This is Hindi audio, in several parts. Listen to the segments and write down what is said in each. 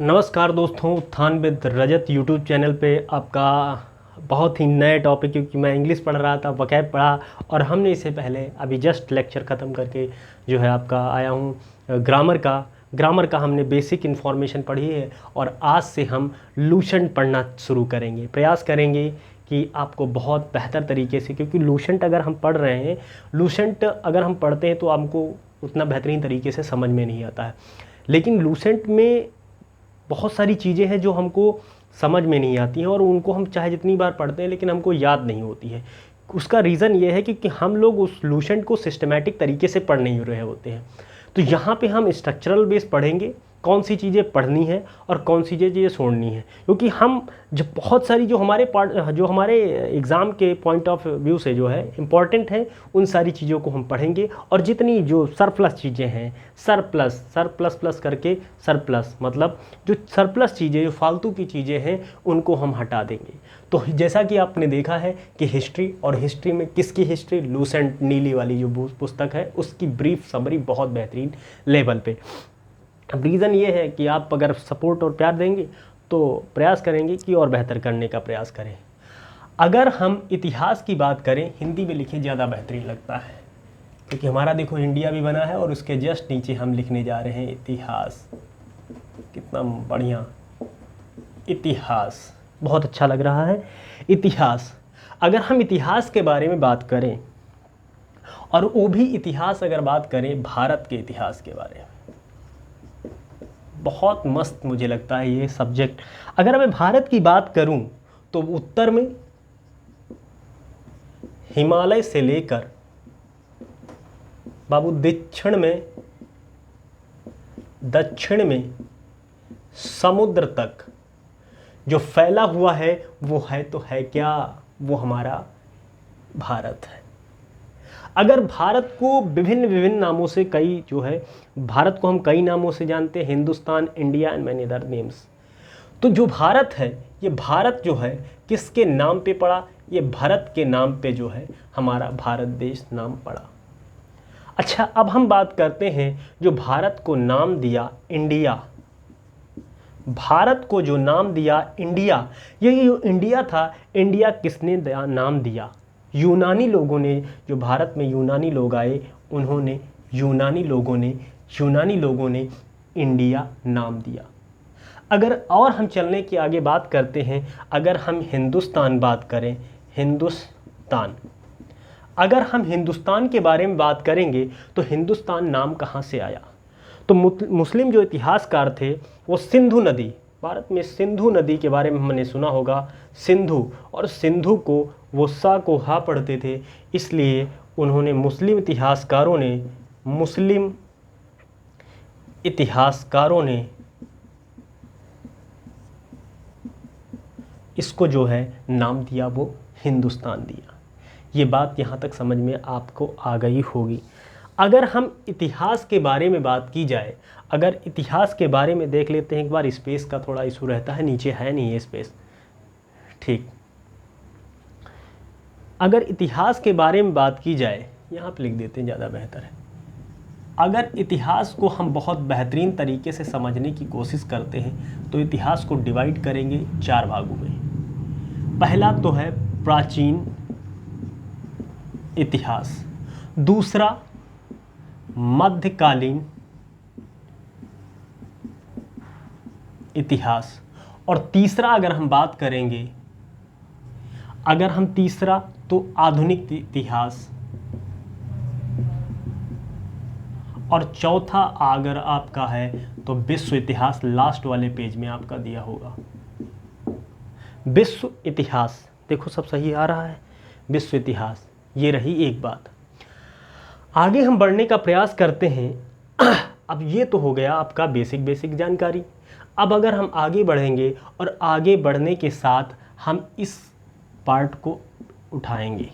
नमस्कार दोस्तों, उत्थान विद रजत यूट्यूब चैनल पे आपका बहुत ही नए टॉपिक, क्योंकि मैं इंग्लिश पढ़ रहा था, वोकैब पढ़ा और हमने इससे पहले अभी जस्ट लेक्चर ख़त्म करके जो है आपका आया हूँ ग्रामर का हमने बेसिक इन्फॉर्मेशन पढ़ी है और आज से हम लूसेंट पढ़ना शुरू करेंगे। प्रयास करेंगे कि आपको बहुत बेहतर तरीके से, क्योंकि लूसेंट अगर हम पढ़ रहे हैं, लूसेंट अगर हम पढ़ते हैं तो हमको उतना बेहतरीन तरीके से समझ में नहीं आता है। लेकिन लूसेंट में बहुत सारी चीज़ें हैं जो हमको समझ में नहीं आती हैं और उनको हम चाहे जितनी बार पढ़ते हैं लेकिन हमको याद नहीं होती है। उसका रीज़न ये है कि हम लोग उस लूसेंट को सिस्टमैटिक तरीके से पढ़ नहीं रहे होते हैं। तो यहाँ पे हम स्ट्रक्चरल बेस पढ़ेंगे, कौन सी चीज़ें पढ़नी है और कौन सी चीज़ें छोड़नी है, क्योंकि हम जब बहुत सारी जो हमारे एग्ज़ाम के पॉइंट ऑफ व्यू से जो है इम्पॉर्टेंट है, उन सारी चीज़ों को हम पढ़ेंगे। और जितनी जो सरप्लस चीज़ें हैं, सरप्लस करके सरप्लस मतलब जो सरप्लस चीज़ें, जो फालतू की चीज़ें हैं, उनको हम हटा देंगे। तो जैसा कि आपने देखा है कि हिस्ट्री में किसकी हिस्ट्री, लूसेंट नीली वाली जो पुस्तक है उसकी ब्रीफ समरी बहुत बेहतरीन लेवल पे। अब रीज़न ये है कि आप अगर सपोर्ट और प्यार देंगे तो प्रयास करेंगे कि और बेहतर करने का प्रयास करें। अगर हम इतिहास की बात करें, हिंदी में लिखे ज़्यादा बेहतरीन लगता है, क्योंकि हमारा देखो इंडिया भी बना है और उसके जस्ट नीचे हम लिखने जा रहे हैं इतिहास। कितना बढ़िया, इतिहास बहुत अच्छा लग रहा है। इतिहास, अगर हम इतिहास के बारे में बात करें और वो भी इतिहास अगर बात करें भारत के इतिहास के बारे में, बहुत मस्त मुझे लगता है ये सब्जेक्ट। अगर मैं भारत की बात करूं तो उत्तर में हिमालय से लेकर बाबू दक्षिण में समुद्र तक जो फैला हुआ है वो है तो है क्या, वो हमारा भारत है। अगर भारत को विभिन्न विभिन्न नामों से, कई जो है भारत को हम कई नामों से जानते हैं, Hindustan, India and many other names. तो जो भारत है, ये भारत जो है किसके नाम पे पड़ा, ये भरत के नाम पे जो है हमारा भारत देश नाम पड़ा। अच्छा, अब हम बात करते हैं जो भारत को नाम दिया इंडिया। भारत को जो नाम दिया इंडिया, ये जो इंडिया था, इंडिया किसने नाम दिया? यूनानी लोगों ने। जो भारत में यूनानी लोग आए, उन्होंने यूनानी लोगों ने इंडिया नाम दिया। अगर और हम चलने की आगे बात करते हैं, अगर हम हिंदुस्तान बात करें, अगर हम हिंदुस्तान के बारे में बात करेंगे तो हिंदुस्तान नाम कहाँ से आया? तो मुस्लिम जो इतिहासकार थे वो सिंधु नदी, भारत में सिंधु नदी के बारे में हमने सुना होगा, सिंधु, और सिंधु को वो सा को हा पढ़ते थे, इसलिए उन्होंने मुस्लिम इतिहासकारों ने इसको जो है नाम दिया, वो हिंदुस्तान दिया। ये बात यहाँ तक समझ में आपको आ गई होगी। अगर हम इतिहास के बारे में बात की जाए, अगर इतिहास के बारे में देख लेते हैं एक बार, स्पेस का थोड़ा इशू रहता है, नीचे है नहीं ये स्पेस, ठीक। अगर इतिहास के बारे में बात की जाए, यहाँ पे लिख देते हैं, ज़्यादा बेहतर है। अगर इतिहास को हम बहुत बेहतरीन तरीके से समझने की कोशिश करते हैं तो इतिहास को डिवाइड करेंगे 4 भागों में। पहला तो है प्राचीन इतिहास, दूसरा मध्यकालीन इतिहास, और तीसरा अगर हम बात करेंगे, तीसरा तो आधुनिक इतिहास, और चौथा अगर आपका है तो विश्व इतिहास। लास्ट वाले पेज में आपका दिया होगा विश्व इतिहास, देखो सब सही आ रहा है, विश्व इतिहास। ये रही एक बात। आगे हम बढ़ने का प्रयास करते हैं। अब ये तो हो गया आपका बेसिक जानकारी। अब अगर हम आगे बढ़ेंगे और आगे बढ़ने के साथ हम इस पार्ट को उठाएंगे,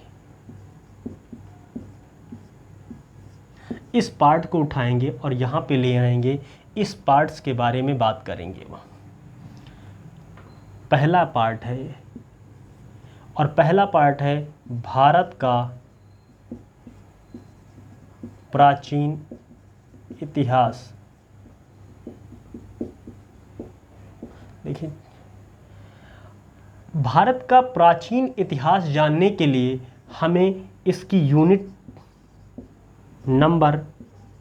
और यहाँ पे ले आएंगे, इस पार्ट्स के बारे में बात करेंगे। वहाँ पहला पार्ट है, और पहला पार्ट है भारत का प्राचीन इतिहास। देखिए, भारत का प्राचीन इतिहास जानने के लिए हमें इसकी यूनिट नंबर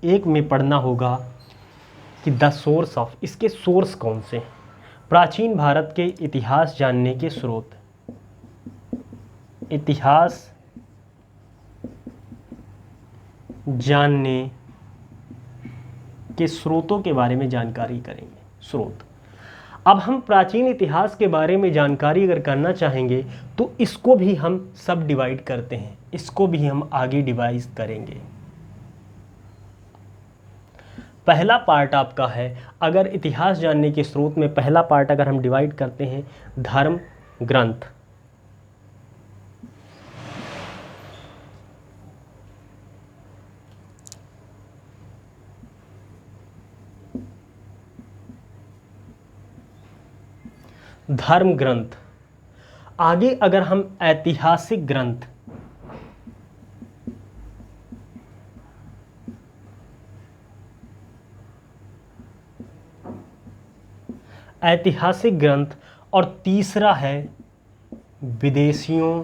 1 में पढ़ना होगा कि द सोर्स ऑफ, इसके सोर्स कौन से। प्राचीन भारत के इतिहास जानने के स्रोत, इतिहास जानने के स्रोतों के बारे में जानकारी करेंगे। स्रोत, अब हम प्राचीन इतिहास के बारे में जानकारी अगर करना चाहेंगे तो इसको भी हम सब डिवाइड करते हैं, इसको भी हम आगे डिवाइड करेंगे। पहला पार्ट आपका है, अगर इतिहास जानने के स्रोत में पहला पार्ट अगर हम डिवाइड करते हैं धर्म ग्रंथ। धर्म ग्रंथ, आगे अगर हम ऐतिहासिक ग्रंथ, ऐतिहासिक ग्रंथ, और तीसरा है विदेशियों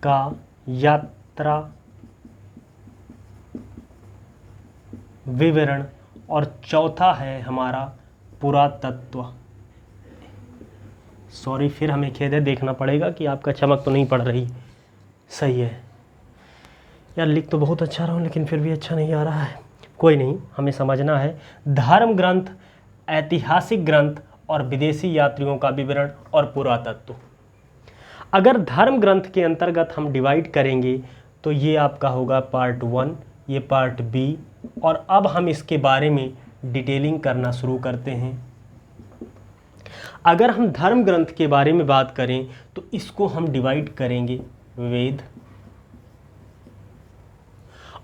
का यात्रा विवरण, और चौथा है हमारा पुरातत्व। सॉरी, फिर हमें खेद है, देखना पड़ेगा कि आपका चमक तो नहीं पड़ रही। सही है यार, लिख तो बहुत अच्छा रहा हूँ लेकिन फिर भी अच्छा नहीं आ रहा है। कोई नहीं, हमें समझना है। धर्म ग्रंथ, ऐतिहासिक ग्रंथ और विदेशी यात्रियों का विवरण और पुरातत्व। अगर धर्म ग्रंथ के अंतर्गत हम डिवाइड करेंगे तो ये आपका होगा पार्ट 1, ये पार्ट बी, और अब हम इसके बारे में डिटेलिंग करना शुरू करते हैं। अगर हम धर्म ग्रंथ के बारे में बात करें तो इसको हम डिवाइड करेंगे वेद,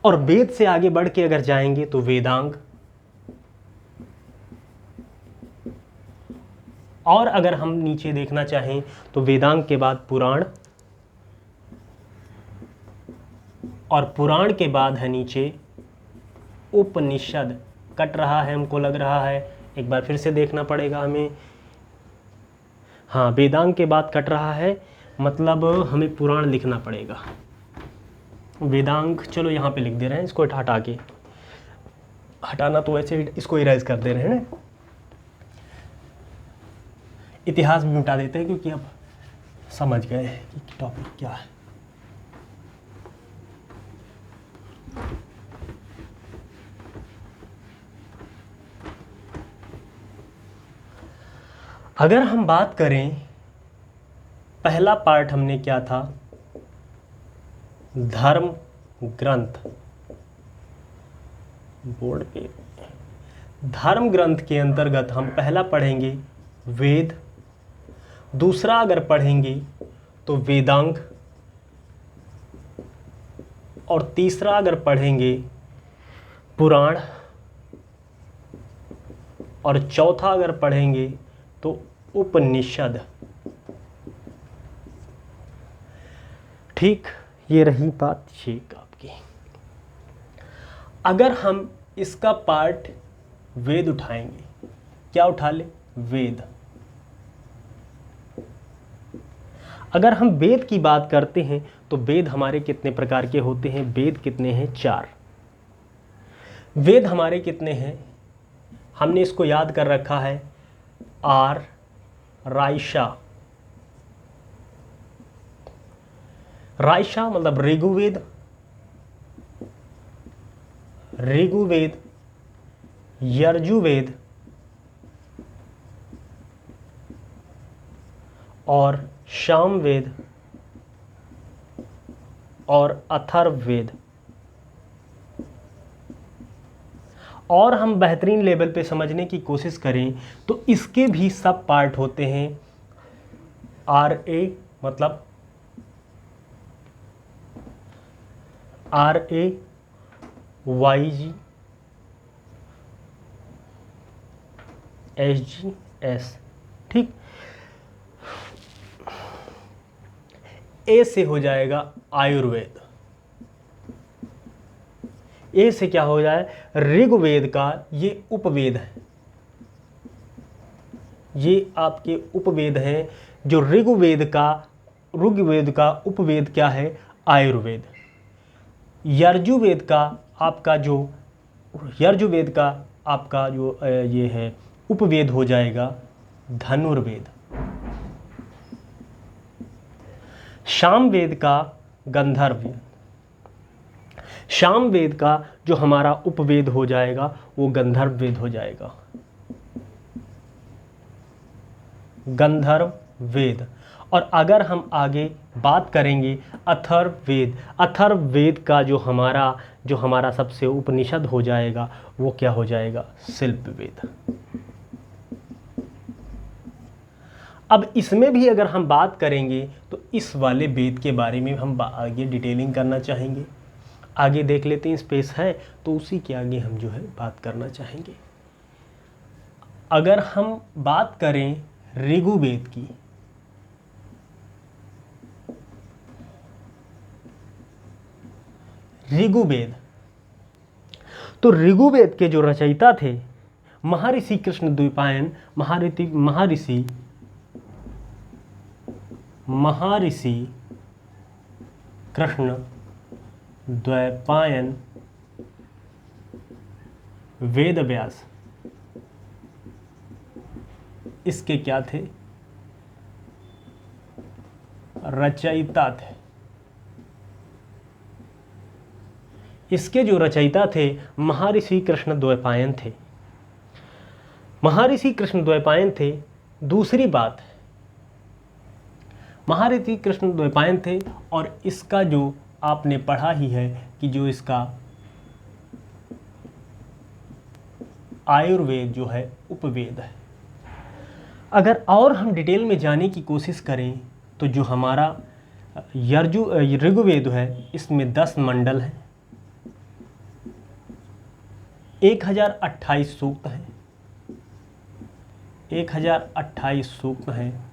और वेद से आगे बढ़ के अगर जाएंगे तो वेदांग, और अगर हम नीचे देखना चाहें तो वेदांग के बाद पुराण, और पुराण के बाद है नीचे उपनिषद। कट रहा है हमको लग रहा है, एक बार फिर से देखना पड़ेगा हमें। हाँ, वेदांग के बाद कट रहा है, मतलब हमें पुराण लिखना पड़ेगा। वेदांग चलो यहाँ पे लिख दे रहे हैं, इसको हटा के, हटाना तो वैसे इसको इरेज कर दे रहे हैं ना, इतिहास भी मिटा देते हैं क्योंकि अब समझ गए कि टॉपिक क्या है। अगर हम बात करें, पहला पार्ट हमने क्या था, धर्म ग्रंथ, बोर्ड पे, धर्म ग्रंथ के अंतर्गत हम पहला पढ़ेंगे वेद, दूसरा अगर पढ़ेंगे तो वेदांग, और तीसरा अगर पढ़ेंगे पुराण, और चौथा अगर पढ़ेंगे तो उपनिषद। ठीक, ये रही बात ठीक आपकी। अगर हम इसका पार्ट वेद उठाएंगे, क्या उठा ले, वेद। अगर हम वेद की बात करते हैं तो वेद हमारे कितने प्रकार के होते हैं, वेद कितने हैं, 4 वेद हमारे कितने हैं, हमने इसको याद कर रखा है, आर राइशा, राइशा मतलब ऋग्वेद, ऋग्वेद, यजुर्वेद और सामवेद और अथर्ववेद। और हम बेहतरीन लेवल पे समझने की कोशिश करें तो इसके भी सब पार्ट होते हैं, RA मतलब RAYG SGS। ठीक, ए से हो जाएगा आयुर्वेद, ए से क्या हो जाए, ऋग्वेद का ये उपवेद है, ये आपके उपवेद हैं। जो ऋग्वेद का उपवेद क्या है, आयुर्वेद। यजुर्वेद का आपका जो ये है उपवेद हो जाएगा धनुर्वेद। सामवेद का गंधर्व वेद। सामवेद का जो हमारा उपवेद हो जाएगा वो गंधर्व वेद हो जाएगा, गंधर्व वेद। और अगर हम आगे बात करेंगे अथर्ववेद, अथर्ववेद का जो हमारा सबसे उपनिषद हो जाएगा वो क्या हो जाएगा, शिल्पवेद। अब इसमें भी अगर हम बात करेंगे तो इस वाले वेद के बारे में हम आगे डिटेलिंग करना चाहेंगे। आगे देख लेते हैं, स्पेस है तो उसी के आगे हम जो है बात करना चाहेंगे। अगर हम बात करें ऋग्वेद की, ऋग्वेद, तो ऋग्वेद के जो रचयिता थे महर्षि कृष्णद्वैपायन, महर्षि कृष्णद्वैपायन वेदव्यास, इसके क्या थे, रचयिता थे। इसके जो रचयिता थे महर्षि कृष्णद्वैपायन थे, महर्षि कृष्णद्वैपायन थे। दूसरी बात, महर्षि कृष्णद्वैपायन थे और इसका जो आपने पढ़ा ही है कि जो इसका आयुर्वेद जो है उपवेद है। अगर और हम डिटेल में जाने की कोशिश करें तो जो हमारा ऋग्वेद है इसमें 10 मंडल हैं, 1028 सूक्त हैं, 1028 सूक्त हैं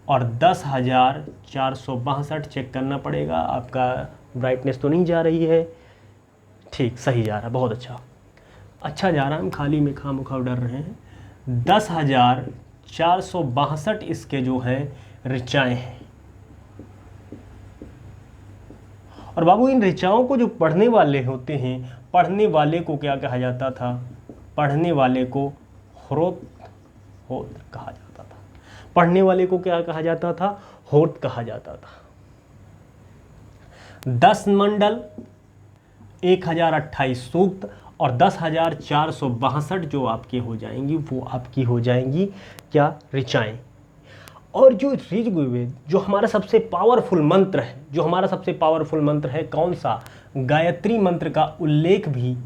और 10,462। चेक करना पड़ेगा, आपका ब्राइटनेस तो नहीं जा रही है, ठीक सही जा रहा, बहुत अच्छा जा रहा है, हम खाली में खामखा डर रहे हैं। 10,462 इसके जो हैं ऋचाएँ हैं। और बाबू इन ऋचाओं को जो पढ़ने वाले होते हैं, पढ़ने वाले को क्या कहा जाता था, पढ़ने वाले को होत कहा जाता था। पढ़ने वाले को क्या कहा जाता था, होत कहा जाता था। 10 मंडल, 1028 सूक्त और 10,462 जो आपके हो जाएंगी वो आपकी हो जाएंगी क्या, ऋचाएँ। और जो ऋग्वेद जो हमारा सबसे पावरफुल मंत्र है, जो हमारा सबसे पावरफुल मंत्र है कौन सा, गायत्री मंत्र का उल्लेख भी,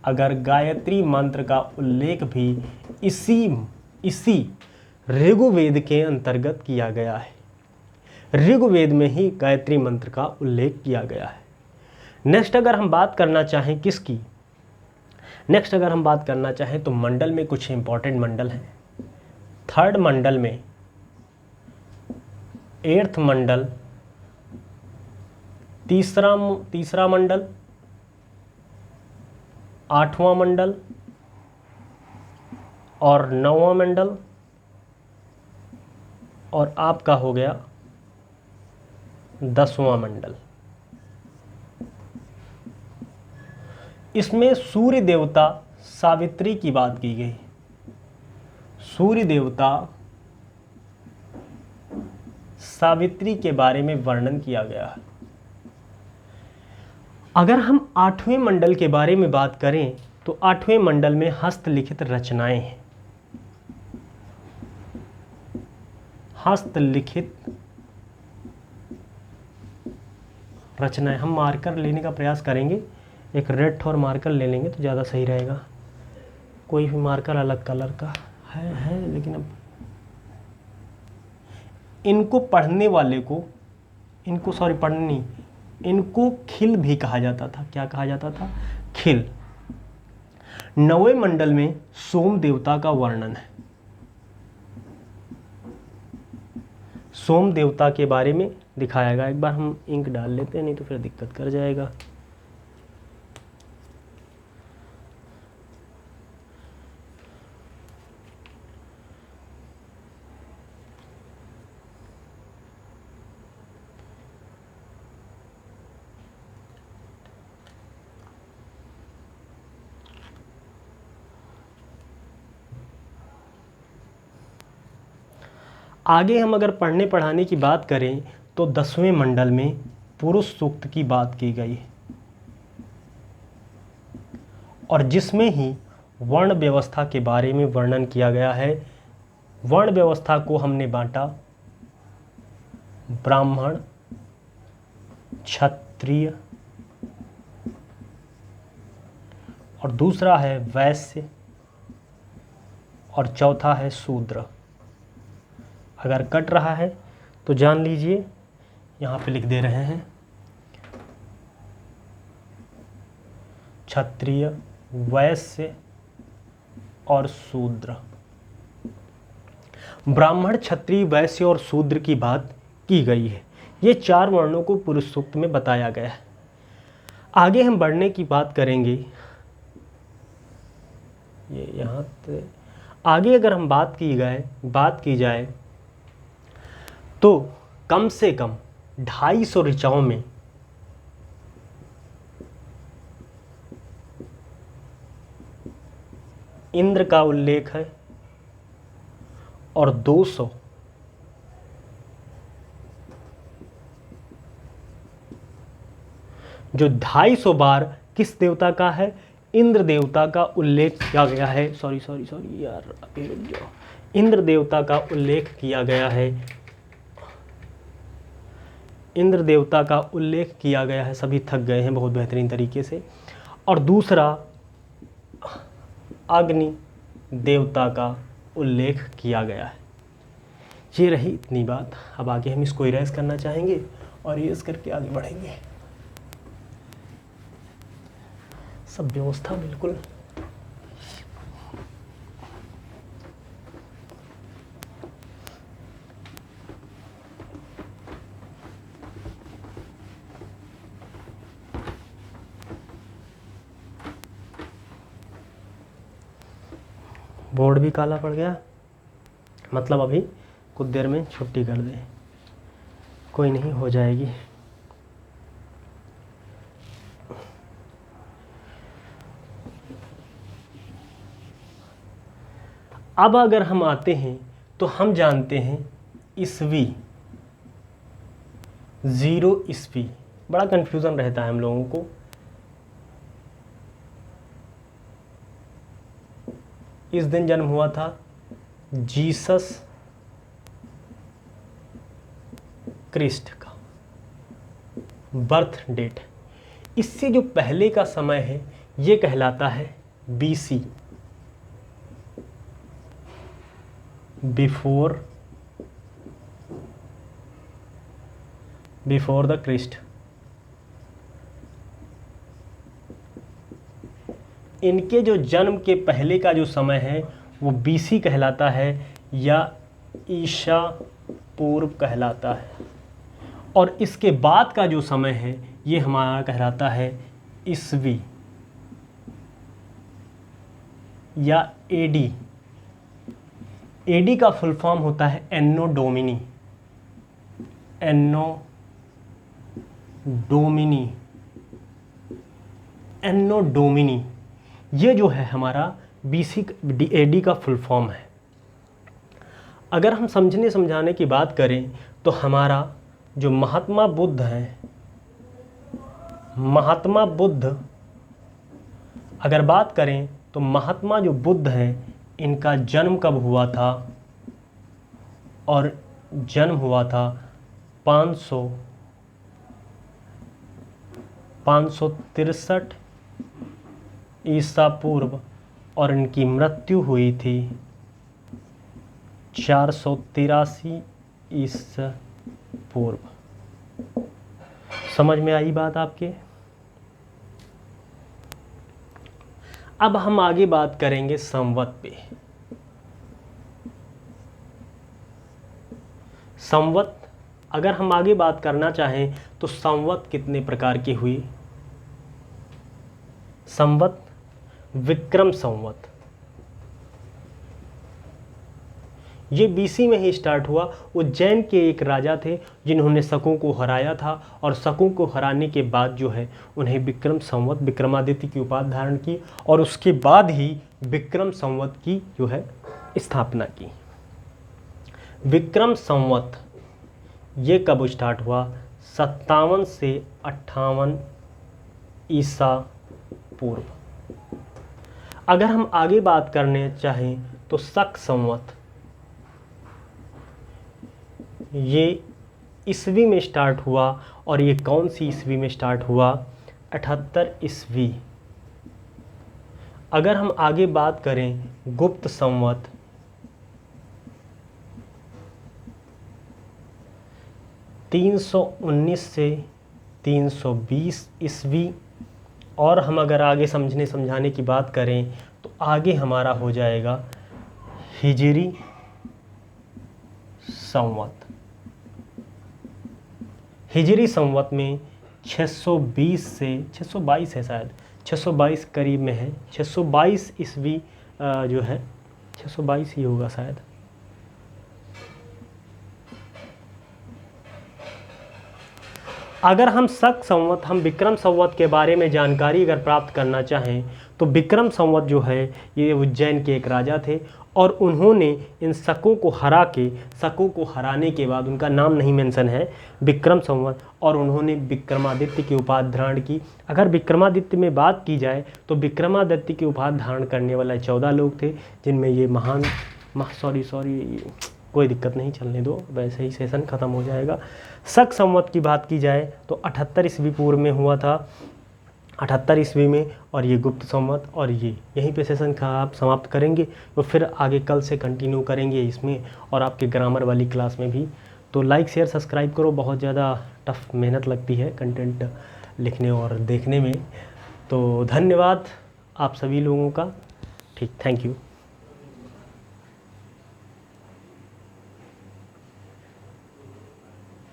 अगर गायत्री मंत्र का उल्लेख भी इसी ऋग्वेद के अंतर्गत किया गया है। ऋग्वेद में ही गायत्री मंत्र का उल्लेख किया गया है। नेक्स्ट अगर हम बात करना चाहें किसकी, नेक्स्ट अगर हम बात करना चाहें तो मंडल में कुछ इंपॉर्टेंट मंडल हैं। 3rd मंडल में 8th मंडल, तीसरा मंडल, 8वां मंडल और 9वां मंडल और आपका हो गया 10वां मंडल। इसमें सूर्य देवता सावित्री की बात की गई। सूर्य देवता सावित्री के बारे में वर्णन किया गया है। अगर हम 8वें मंडल के बारे में बात करें तो 8वें मंडल में हस्तलिखित रचनाएं हैं। हस्तलिखित रचनाएं, हम मार्कर लेने का प्रयास करेंगे, एक रेड और मार्कर ले लेंगे तो ज़्यादा सही रहेगा। कोई भी मार्कर अलग कलर का है लेकिन अब इनको पढ़ने वाले को, इनको खिल भी कहा जाता था। क्या कहा जाता था, खिल। 9वें मंडल में सोम देवता का वर्णन है। सोम देवता के बारे में दिखाया गया। एक बार हम इंक डाल लेते हैं, नहीं तो फिर दिक्कत कर जाएगा। आगे हम अगर पढ़ने पढ़ाने की बात करें तो 10वें मंडल में पुरुष सूक्त की बात की गई है और जिसमें ही वर्ण व्यवस्था के बारे में वर्णन किया गया है। वर्ण व्यवस्था को हमने बांटा ब्राह्मण, क्षत्रिय और दूसरा है वैश्य और चौथा है शूद्र। अगर कट रहा है तो जान लीजिए, यहाँ पे लिख दे रहे हैं क्षत्रिय, वैश्य और शूद्र। ब्राह्मण, क्षत्रिय, वैश्य और शूद्र की बात की गई है। ये 4 वर्णों को पुरुष सूक्त में बताया गया है। आगे हम बढ़ने की बात करेंगे। ये यहाँ आगे अगर हम बात की जाए तो कम से कम 250 ऋचाओं में इंद्र का उल्लेख है और 200 जो 250 बार किस देवता का है? इंद्र देवता का उल्लेख किया गया है। सॉरी यार, अभी रुक जाओ। इंद्र देवता का उल्लेख किया गया है। इंद्र देवता का उल्लेख किया गया है। सभी थक गए हैं बहुत बेहतरीन तरीके से। और दूसरा अग्नि देवता का उल्लेख किया गया है। ये रही इतनी बात। अब आगे हम इसको इरेज करना चाहेंगे और इरेज करके आगे बढ़ेंगे। सब व्यवस्था बिल्कुल बोर्ड भी काला पड़ गया, मतलब अभी कुछ देर में छुट्टी कर दे। कोई नहीं, हो जाएगी। अब अगर हम आते हैं तो हम जानते हैं ईस्वी, 0 ईस्वी। बड़ा कन्फ्यूज़न रहता है हम लोगों को। इस दिन जन्म हुआ था जीसस क्रिस्ट का बर्थ डेट। इससे जो पहले का समय है ये कहलाता है BC, बिफोर द क्रिस्ट। इनके जो जन्म के पहले का जो समय है वो BC कहलाता है या ईसा पूर्व कहलाता है, और इसके बाद का जो समय है ये हमारा कहलाता है ईस्वी या AD। AD का फुल फॉर्म होता है एन्नो डोमिनी। एन्नो डोमिनी ये जो है हमारा BC AD का फुल फॉर्म है। अगर हम समझने समझाने की बात करें तो हमारा जो महात्मा बुद्ध हैं, महात्मा बुद्ध अगर बात करें तो महात्मा जो बुद्ध हैं इनका जन्म कब हुआ था? और जन्म हुआ था 563 ईसा पूर्व और इनकी मृत्यु हुई थी 483 ईसा पूर्व। समझ में आई बात आपके? अब हम आगे बात करेंगे संवत पे। संवत अगर हम आगे बात करना चाहें तो संवत कितने प्रकार की हुई? संवत, विक्रम संवत, ये BC में ही स्टार्ट हुआ। उज्जैन के एक राजा थे जिन्होंने शकों को हराया था और शकों को हराने के बाद जो है उन्हें विक्रम संवत, विक्रमादित्य की उपाधि धारण की और उसके बाद ही विक्रम संवत की जो है स्थापना की। विक्रम संवत ये कब स्टार्ट हुआ? 57 से 58 ईसा पूर्व। अगर हम आगे बात करने चाहें तो शक संवत ये ईस्वी में स्टार्ट हुआ, और ये कौन सी ईस्वी में स्टार्ट हुआ? 78 ईस्वी। अगर हम आगे बात करें गुप्त संवत, (319 से 320 ईस्वी। और हम अगर आगे समझाने की बात करें तो आगे हमारा हो जाएगा हिजरी संवत। हिजरी संवत में 620 से 622 है, शायद 622 करीब में है, 622 ईस्वी जो है 622 ही होगा शायद। अगर हम शक संवत, हम विक्रम संवत के बारे में जानकारी अगर प्राप्त करना चाहें तो विक्रम संवत जो है ये उज्जैन के एक राजा थे, और उन्होंने इन शकों को हराने के बाद, उनका नाम नहीं मेंशन है, विक्रम संवत, और उन्होंने विक्रमादित्य की उपाधि धारण की। अगर विक्रमादित्य में बात की जाए तो विक्रमादित्य की उपाधि धारण करने वाले 14 लोग थे, जिनमें ये कोई दिक्कत नहीं, चलने दो, वैसे ही सेशन ख़त्म हो जाएगा। शक संवत की बात की जाए तो 78 ईस्वी पूर्व में हुआ था, 78 ईस्वी में, और ये गुप्त संवत। और ये यहीं पे सेशन का आप समाप्त करेंगे, तो फिर आगे कल से कंटिन्यू करेंगे इसमें, और आपके ग्रामर वाली क्लास में भी। तो लाइक शेयर सब्सक्राइब करो, बहुत ज़्यादा टफ मेहनत लगती है कंटेंट लिखने और देखने में। तो धन्यवाद आप सभी लोगों का। ठीक, थैंक यू।